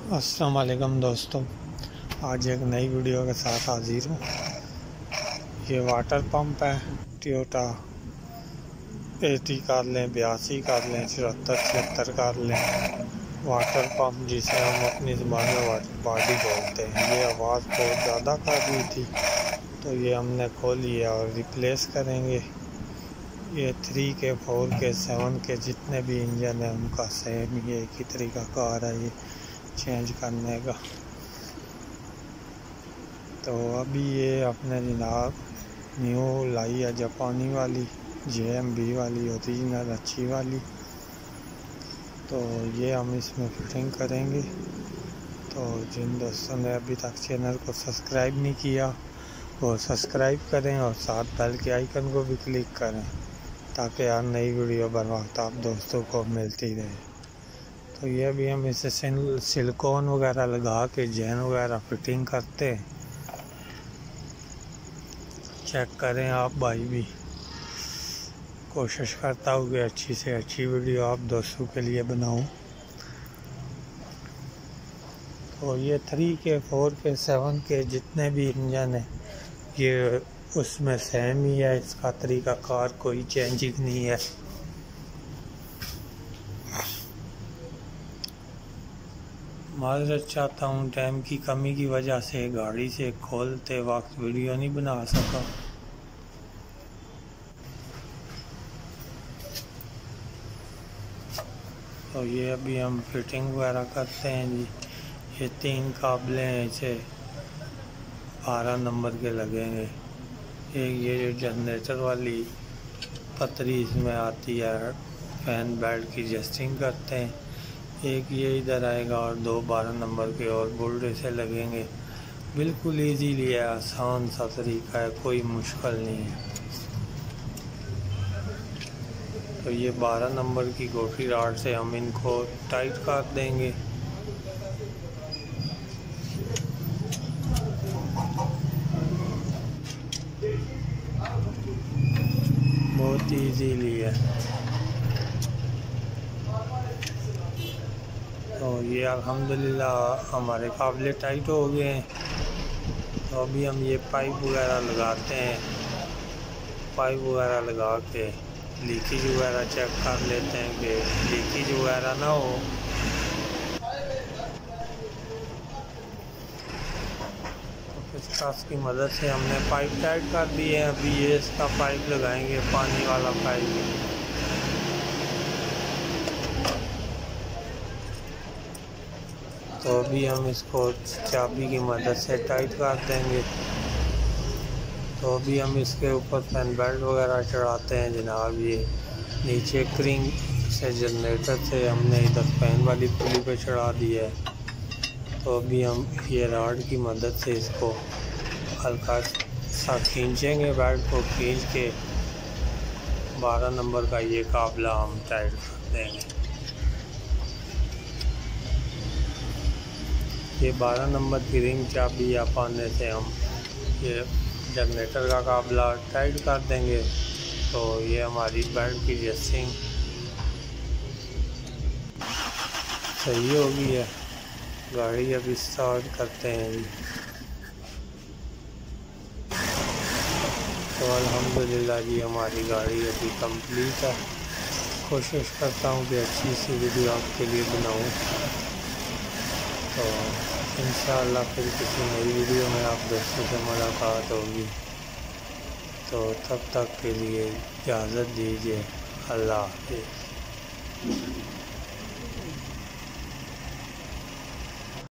अस्सलाम वालेकुम दोस्तों, आज एक नई वीडियो के साथ हाजिर हूँ। ये वाटर पंप है, टोयोटा 80 कर लें, 82 कर लें, 74 76 कर लें। वाटर पंप जिसे हम अपनी ज़ुबान में वाटर बॉडी बोलते हैं। ये आवाज़ बहुत ज़्यादा कर रही थी तो ये हमने खोल लिया और रिप्लेस करेंगे। ये 3 के 4 के 7 के जितने भी इंजन हैं उनका सेम ये एक ही तरीका कार है ये चेंज करने का। तो अभी ये अपने जनाब न्यू लाई है, जापानी वाली JMB वाली ओरिजिनल अच्छी वाली। तो ये हम इसमें फिटिंग करेंगे। तो जिन दोस्तों ने अभी तक चैनल को सब्सक्राइब नहीं किया वो सब्सक्राइब करें और साथ बेल के आइकन को भी क्लिक करें ताकि हर नई वीडियो बर वक्त आप दोस्तों को मिलती रहे। तो ये भी हम इसे सिलिकॉन वगैरह लगा के जैन वगैरह फिटिंग करते हैं। चेक करें आप भाई भी। कोशिश करता हूँ कि अच्छी से अच्छी वीडियो आप दोस्तों के लिए बनाऊं। तो ये 3 के 4 के 7 के जितने भी इंजन हैं ये उसमें सेम ही है। इसका तरीका कार कोई चेंजिंग नहीं है। माज़रत चाहता हूँ, टाइम की कमी की वजह से गाड़ी से खोलते वक्त वीडियो नहीं बना सका। तो ये अभी हम फिटिंग वगैरह करते हैं जी। ये 3 काबले हैं, इसे 12 नंबर के लगेंगे। एक ये जो जनरेटर वाली पतरी इसमें आती है, फैन बेल्ट की एडजस्टिंग करते हैं। एक ये इधर आएगा और 2 12 नंबर के और बोल्ट से लगेंगे। बिल्कुल इजीली है, आसान सा तरीका है, कोई मुश्किल नहीं है। तो ये 12 नंबर की गोटी राड से हम इनको टाइट कर देंगे। बहुत इजीली है। तो ये अल्हम्दुलिल्लाह हमारे काबिल टाइट हो गए हैं। तो अभी हम ये पाइप वगैरह लगाते हैं। पाइप वगैरह लगा के लीकेज वगैरह चेक कर लेते हैं कि लीकेज वगैरह ना हो। तो पिस्टास की मदद से हमने पाइप टाइट कर दी है। अभी ये इसका पाइप लगाएंगे, पानी वाला पाइप। तो अभी हम इसको चाबी की मदद से टाइट कर देंगे। तो अभी हम इसके ऊपर फैन बेल्ट वगैरह चढ़ाते हैं जनाब। ये नीचे क्रिंग से जनरेटर से हमने इधर फैन वाली पुली पे चढ़ा दिया है। तो अभी हम ये राड की मदद से इसको हल्का सा खींचेंगे, बेल्ट को खींच के 12 नंबर का ये काबला हम टाइट कर देंगे। ये 12 नंबर की रिंग चाबी या पाने से हम ये जनरेटर का काबला टाइट कर देंगे। तो ये हमारी बेल्ट की एडजस्टिंग सही हो गई है। गाड़ी अभी स्टार्ट करते हैं जी। तो अल्हम्दुलिल्लाह जी हमारी गाड़ी अभी कंप्लीट है। कोशिश करता हूँ कि अच्छी सी वीडियो आपके लिए बनाऊँ। तो इंशाअल्लाह फिर किसी नई वीडियो में आप दोस्तों से मुलाकात होगी। तो तब तक के लिए इजाज़त दीजिए। अल्लाह हाफ़िज़।